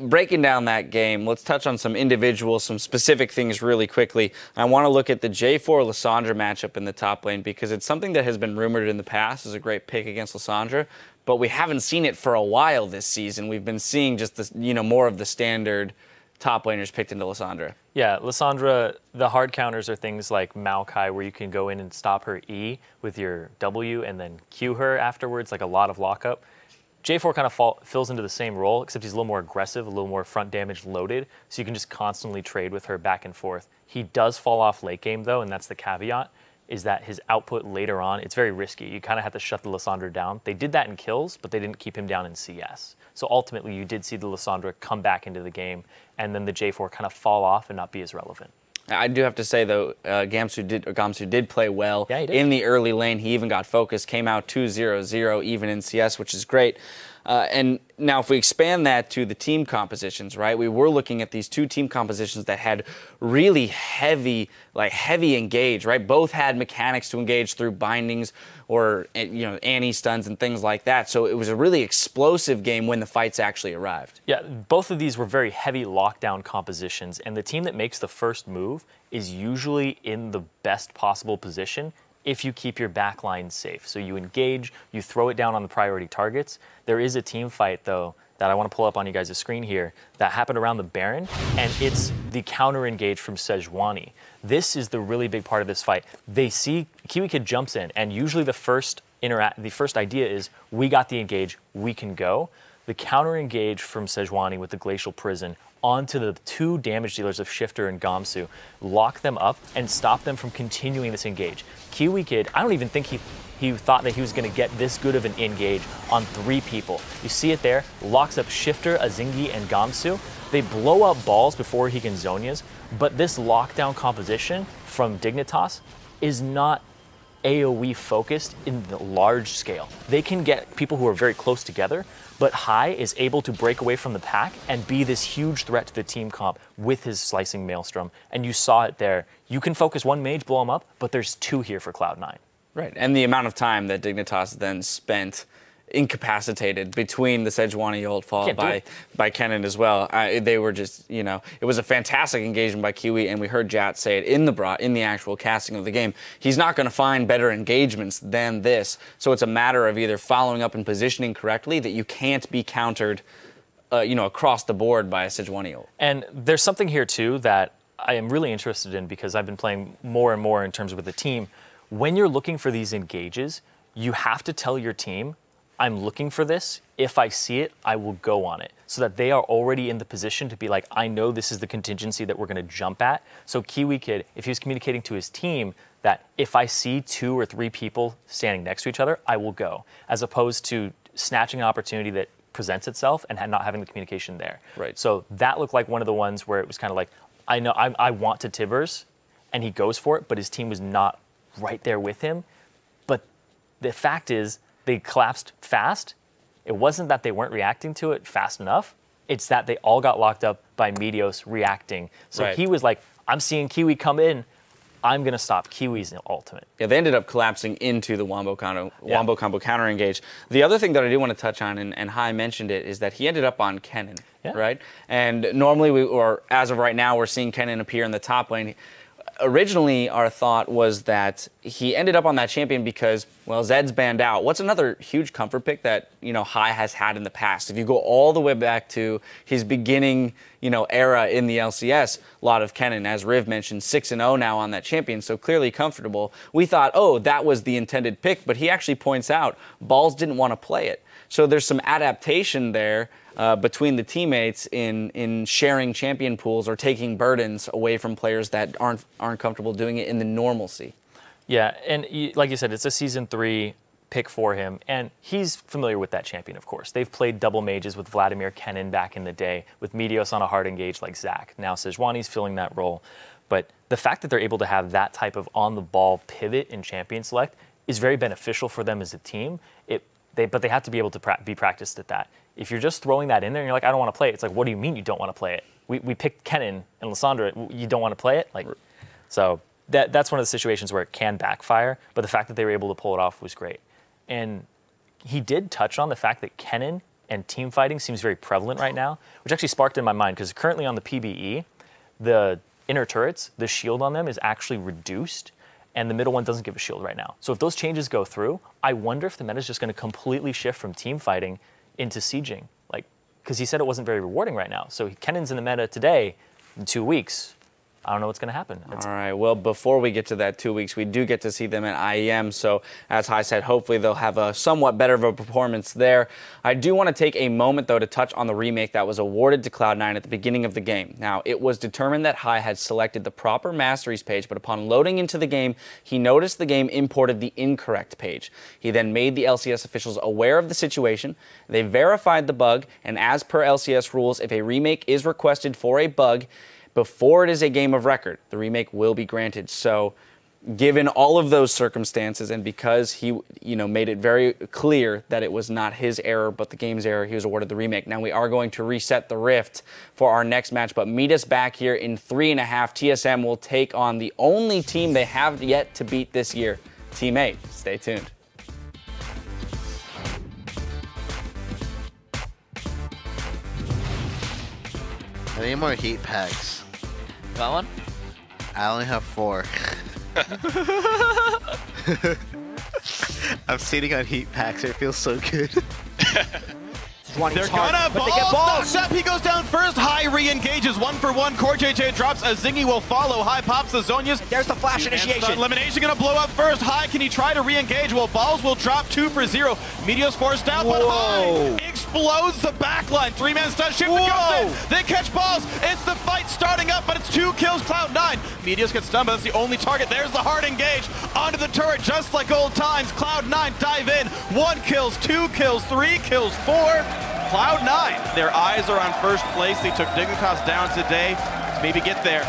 breaking down that game, let's touch on some individuals, some specific things really quickly. I want to look at the J4 Lissandra matchup in the top lane because it's something that has been rumored in the past as a great pick against Lissandra, but we haven't seen it for a while this season. We've been seeing just this, more of the standard top laners picked into Lissandra. Yeah, Lissandra, the hard counters are things like Maokai, where you can go in and stop her E with your W and then Q her afterwards, like a lot of lockup. J4 kind of fills into the same role, except he's a little more aggressive, a little more front damage loaded, so you can just constantly trade with her back and forth. He does fall off late game, though, and that's the caveat, is that his output later on, it's very risky. You kind of have to shut the Lissandra down. They did that in kills, but they didn't keep him down in CS. So ultimately, you did see the Lissandra come back into the game, and then the J4 kind of fall off and not be as relevant. I do have to say, though, Gamsu did play well in the early lane. He even got focused, came out 2-0-0 even in CS, which is great. And now if we expand that to the team compositions, right, we were looking at these two team compositions that had really heavy engage, right? Both had mechanics to engage through bindings or, anti-stuns and things like that. So it was a really explosive game when the fights actually arrived. Yeah, both of these were very heavy lockdown compositions, and the team that makes the first move is usually in the best possible position if you keep your backline safe. So you engage, you throw it down on the priority targets. There is a team fight, though, that I want to pull up on you guys' screen here that happened around the Baron, and it's the counter engage from Sejuani. This is the really big part of this fight. They see Kiwi Kid jumps in, and usually the first idea is, we got the engage, we can go. The counter engage from Sejuani with the Glacial Prison onto the two damage dealers of Shifter and Gamsu, lock them up and stop them from continuing this engage. Kiwi Kid, I don't even think he thought that he was going to get this good of an engage on 3 people. You see it there, locks up Shifter, Azingi, and Gamsu. They blow up balls before he can Zonias, but this lockdown composition from Dignitas is not AoE focused in the large scale. They can get people who are very close together, but Hai is able to break away from the pack and be this huge threat to the team comp with his slicing Maelstrom. And you saw it there. You can focus one mage, blow him up, but there's 2 here for Cloud9. Right, and the amount of time that Dignitas then spent incapacitated between the Sejuani ult followed by Kennen as well. They were just, it was a fantastic engagement by Kiwi, and we heard Jat say it in the actual casting of the game. He's not going to find better engagements than this. So it's a matter of either following up and positioning correctly that you can't be countered, across the board by a Sejuani ult. And there's something here too that I am really interested in because I've been playing more and more in terms of with the team. When you're looking for these engages, you have to tell your team, I'm looking for this. If I see it, I will go on it. So that they are already in the position to be like, I know this is the contingency that we're going to jump at. So Kiwi Kid, if he was communicating to his team that if I see 2 or 3 people standing next to each other, I will go. As opposed to snatching an opportunity that presents itself and not having the communication there. Right. So that looked like one of the ones where it was kind of like, I know I want to Tibbers, and he goes for it, but his team was not right there with him. But the fact is, they collapsed fast. It wasn't that they weren't reacting to it fast enough. It's that they all got locked up by Meteos reacting. So he was like, I'm seeing Kiwi come in. I'm going to stop Kiwi's ultimate. Yeah, they ended up collapsing into the Wombo combo counter engage. The other thing that I do want to touch on, and Hai mentioned it, is that he ended up on Kennen, right? And normally, or as of right now, we're seeing Kennen appear in the top lane. Originally, our thought was that he ended up on that champion because, well, Zed's banned out. What's another huge comfort pick that, Hai has had in the past? If you go all the way back to his beginning, era in the LCS, a lot of Kennen, as Riv mentioned, 6-0 now on that champion, so clearly comfortable. We thought, oh, that was the intended pick, but he actually points out Balls didn't want to play it. So there's some adaptation there between the teammates in sharing champion pools or taking burdens away from players that aren't comfortable doing it in the normalcy. Yeah, and like you said, it's a Season 3 pick for him, and he's familiar with that champion, of course. They've played double mages with Vladimir Kennen back in the day, with Meteos on a hard engage like Zac. Now Sejuani's filling that role. But the fact that they're able to have that type of on-the-ball pivot in champion select is very beneficial for them as a team. But they have to be able to be practiced at that. If you're just throwing that in there and you're like, I don't want to play it, it's like, what do you mean you don't want to play it? We picked Kennen and Lissandra, you don't want to play it? So that's one of the situations where it can backfire, but the fact that they were able to pull it off was great. And he did touch on the fact that Kennen and team fighting seems very prevalent right now, which actually sparked in my mind, because currently on the PBE, the inner turrets, the shield on them is actually reduced, and the middle one doesn't give a shield right now. So if those changes go through, I wonder if the meta is just going to completely shift from team fighting into sieging. Like, because he said it wasn't very rewarding right now. So Kennan's in the meta today. In 2 weeks, I don't know what's going to happen. All right. Well, before we get to that 2 weeks, we do get to see them at IEM. So, as Hai said, hopefully they'll have a somewhat better of a performance there. I do want to take a moment, though, to touch on the remake that was awarded to Cloud9 at the beginning of the game. Now, it was determined that Hai had selected the proper masteries page, but upon loading into the game, he noticed the game imported the incorrect page. He then made the LCS officials aware of the situation. They verified the bug, and as per LCS rules, if a remake is requested for a bug, before it is a game of record, the remake will be granted. So, given all of those circumstances, and because he, made it very clear that it was not his error but the game's error, he was awarded the remake. Now we are going to reset the Rift for our next match, but meet us back here in 3.5. TSM will take on the only team they have yet to beat this year, Team 8. Stay tuned. I need more heat packs. Got one? I only have 4. I'm sitting on heat packs. It feels so good. They're gonna balls knocked up. He goes down first. Hai re-engages 1-for-1. Core JJ drops. A Zingy will follow. Hai pops the Zonias. There's the flash initiation. Elimination gonna blow up first. Hai, can he try to re-engage? Well, balls will drop 2-for-0. Meteor's forced out, but Hai explodes the backline. 3-man stun shift goes in. They catch balls. It's the fight starting up, but it's 2 kills. Cloud9. Meteors get stunned, but that's the only target. There's the hard engage onto the turret, just like old times. Cloud9 dive in. 1 kills, 2 kills, 3 kills, 4. Cloud9, their eyes are on first place. They took Dignitas down today to maybe get there.